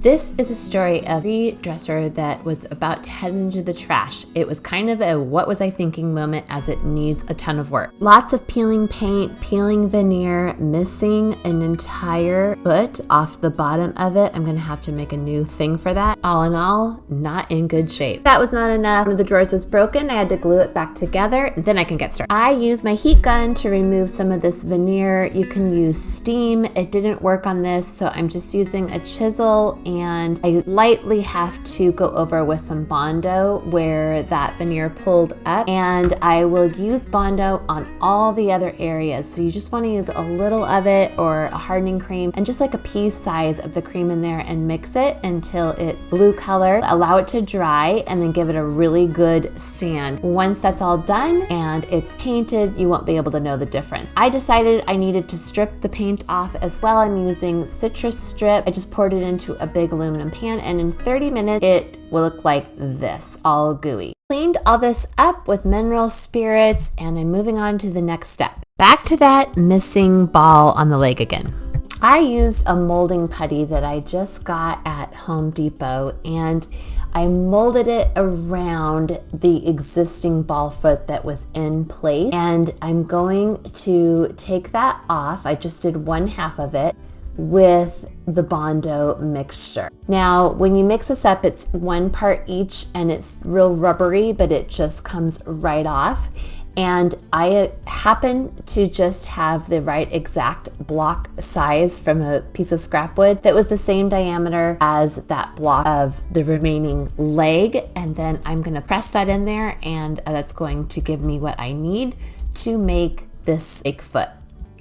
This is a story of a dresser that was about to head into the trash. It was kind of a what was I thinking moment as it needs a ton of work. Lots of peeling paint, peeling veneer, missing an entire foot off the bottom of it. I'm going to have to make a new thing for that. All in all, not in good shape. That was not enough. One of the drawers was broken. I had to glue it back together, and then I can get started. I used my heat gun to remove some of this veneer. You can use steam. It didn't work on this, so I'm just using a chisel, and I lightly have to go over with some Bondo where that veneer pulled up, and I will use Bondo on all the other areas. So you just want to use a little of it or a hardening cream and just like a pea size of the cream in there and mix it until it's blue color. Allow it to dry and then give it a really good sand. Once that's all done and it's painted, you won't be able to know the difference. I decided I needed to strip the paint off as well. I'm using citrus strip. I just poured it into a big aluminum pan, and in 30 minutes it will look like this, all gooey. Cleaned all this up with mineral spirits, and I'm moving on to the next step. Back to that missing ball on the leg again. I used a molding putty that I just got at Home Depot, and I molded it around the existing ball foot that was in place, and I'm going to take that off. I just did one half of it with the Bondo mixture. Now, when you mix this up, it's 1 part each, and it's real rubbery, but it just comes right off. And I happen to just have the right exact block size from a piece of scrap wood that was the same diameter as that block of the remaining leg. And then I'm gonna press that in there, and that's going to give me what I need to make this fake foot.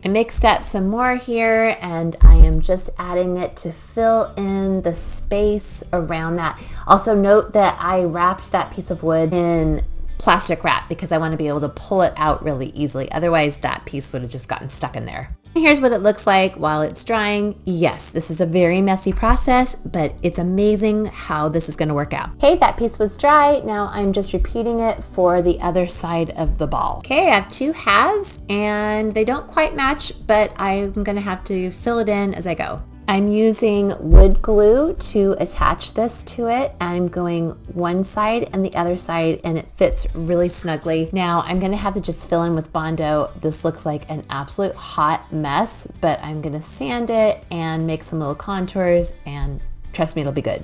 I mixed up some more here, and I am just adding it to fill in the space around that. Also note that I wrapped that piece of wood in plastic wrap because I want to be able to pull it out really easily. Otherwise, that piece would have just gotten stuck in there. Here's what it looks like while it's drying. Yes, this is a very messy process, but it's amazing how this is going to work out. Okay, that piece was dry. Now I'm just repeating it for the other side of the ball. Okay, I have 2 halves, and they don't quite match, but I'm going to have to fill it in as I go. I'm using wood glue to attach this to it. I'm going one side and the other side, and it fits really snugly. Now I'm gonna have to just fill in with Bondo. This looks like an absolute hot mess, but I'm gonna sand it and make some little contours, and trust me, it'll be good.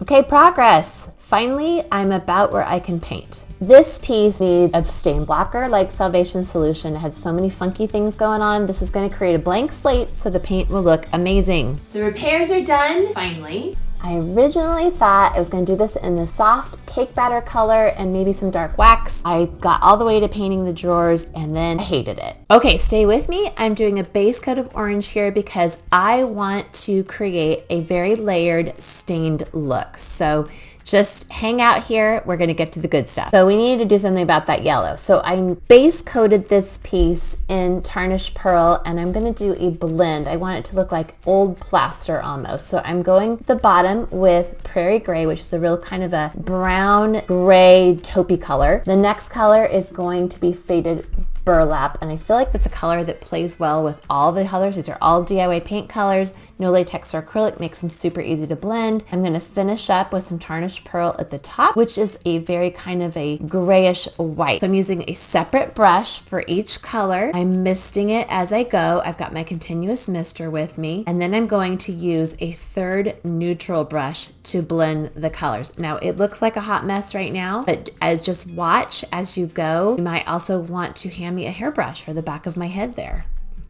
Okay, progress. Finally, I'm about where I can paint. This piece needs a stain blocker like Salvation Solution. It had so many funky things going on. This is going to create a blank slate so the paint will look amazing. The repairs are done, finally. I originally thought I was going to do this in the soft cake batter color and maybe some dark wax. I got all the way to painting the drawers and then I hated it. Okay, stay with me. I'm doing a base coat of orange here because I want to create a very layered stained look. So just hang out here. We're going to get to the good stuff. So we need to do something about that yellow. So I base coated this piece in Tarnished Pearl, and I'm going to do a blend. I want it to look like old plaster almost. So I'm going the bottom with Prairie Gray, which is a real kind of a brown gray taupey color. The next color is going to be Faded Burlap, and I feel like that's a color that plays well with all the colors. These are all DIY paint colors, no latex or acrylic, makes them super easy to blend. I'm going to finish up with some Tarnished Pearl at the top, which is a very kind of a grayish white. So I'm using a separate brush for each color. I'm misting it as I go. I've got my continuous mister with me, and then I'm going to use a third neutral brush to blend the colors. Now it looks like a hot mess right now, but just watch as you go. You might also want to hand me a hairbrush for the back of my head there.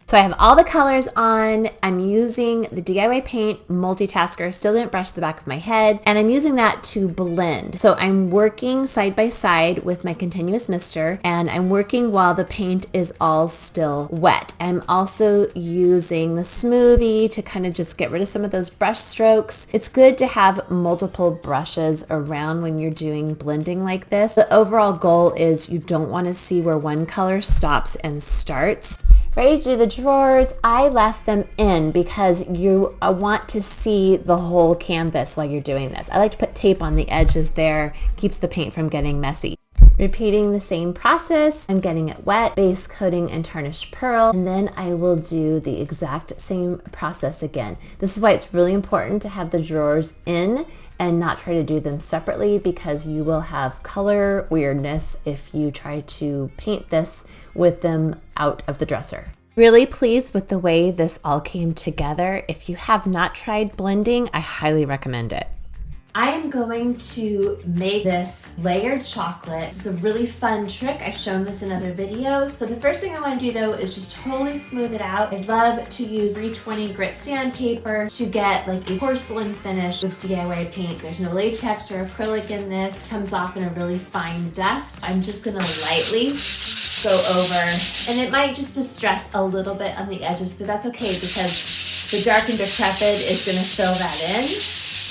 So I have all the colors on. I'm using the DIY Paint Multitasker, still didn't brush the back of my head, and I'm using that to blend. So I'm working side by side with my continuous mister, and I'm working while the paint is all still wet. I'm also using the Smoothie to kind of just get rid of some of those brush strokes. It's good to have multiple brushes around when you're doing blending like this. The overall goal is you don't want to see where one color stops and starts. Ready to do the drawers. I left them in because you want to see the whole canvas while you're doing this. I like to put tape on the edges there, keeps the paint from getting messy. Repeating the same process, I'm getting it wet, base coating and tarnished pearl, and then I will do the exact same process again. This is why it's really important to have the drawers in and not try to do them separately, because you will have color weirdness if you try to paint this with them out of the dresser. Really pleased with the way this all came together. If you have not tried blending, I highly recommend it. I am going to make this layered chocolate. It's a really fun trick. I've shown this in other videos. So the first thing I want to do though is just totally smooth it out. I love to use 320 grit sandpaper to get like a porcelain finish with DIY paint. There's no latex or acrylic in this. It comes off in a really fine dust. I'm just gonna lightly go over, and it might just distress a little bit on the edges, but that's okay because the dark and decrepit is gonna fill that in.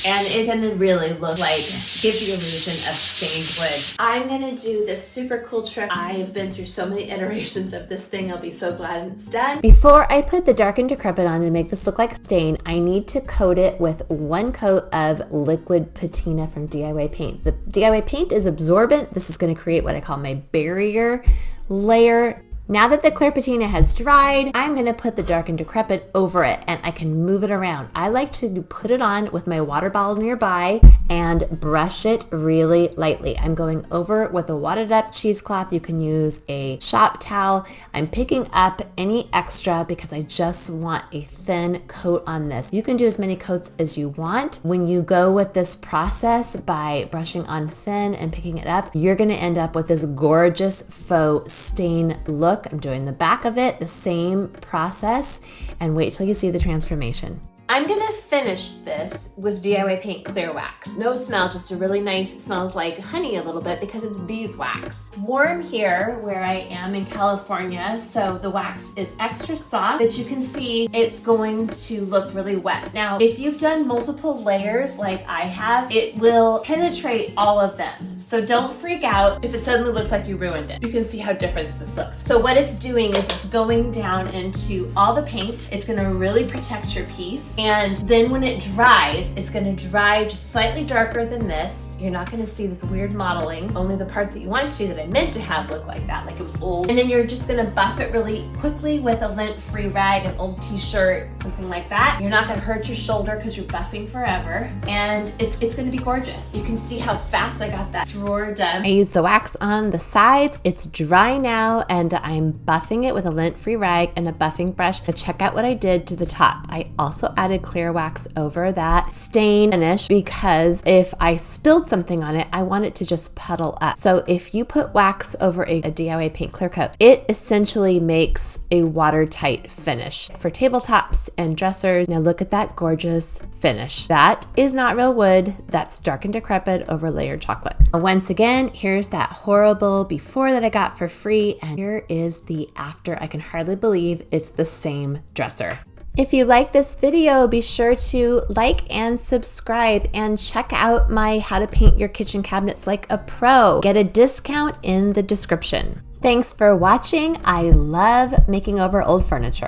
And it's gonna really look like, give the illusion of stained wood. I'm gonna do this super cool trick. I've been through so many iterations of this thing. I'll be so glad it's done. Before I put the dark and decrepit on to make this look like stain, I need to coat it with 1 coat of liquid patina from DIY paint. The DIY paint is absorbent. This is gonna create what I call my barrier layer. Now that the clear patina has dried, I'm gonna put the dark and decrepit over it, and I can move it around. I like to put it on with my water bottle nearby and brush it really lightly. I'm going over it with a wadded up cheesecloth. You can use a shop towel. I'm picking up any extra because I just want a thin coat on this. You can do as many coats as you want. When you go with this process by brushing on thin and picking it up, you're gonna end up with this gorgeous faux stain look. I'm doing the back of it, the same process, and wait till you see the transformation. I'm gonna finish this with DIY Paint Clear Wax. No smell, just a really nice, it smells like honey a little bit because it's beeswax. Warm here where I am in California, so the wax is extra soft, but you can see it's going to look really wet. Now, if you've done multiple layers like I have, it will penetrate all of them. So don't freak out if it suddenly looks like you ruined it. You can see how different this looks. So what it's doing is it's going down into all the paint. It's gonna really protect your piece. And then when it dries, it's gonna dry just slightly darker than this. You're not gonna see this weird modeling, only the part that you want to, that I meant to have look like that, like it was old. And then you're just gonna buff it really quickly with a lint-free rag, an old t-shirt, something like that. You're not gonna hurt your shoulder because you're buffing forever. And it's gonna be gorgeous. You can see how fast I got that drawer done. I used the wax on the sides. It's dry now, and I'm buffing it with a lint-free rag and a buffing brush. But check out what I did to the top. I also added clear wax over that stain finish because if I spilled something on it, I want it to just puddle up. So if you put wax over a DIY paint clear coat, it essentially makes a watertight finish for tabletops and dressers. Now look at that gorgeous finish. That is not real wood. That's dark and decrepit over layered chocolate. Once again, here's that horrible before that I got for free, and here is the after. I can hardly believe it's the same dresser. If you like this video, be sure to like and subscribe and check out my How to Paint Your Kitchen Cabinets Like a Pro. Get a discount in the description. Thanks for watching. I love making over old furniture.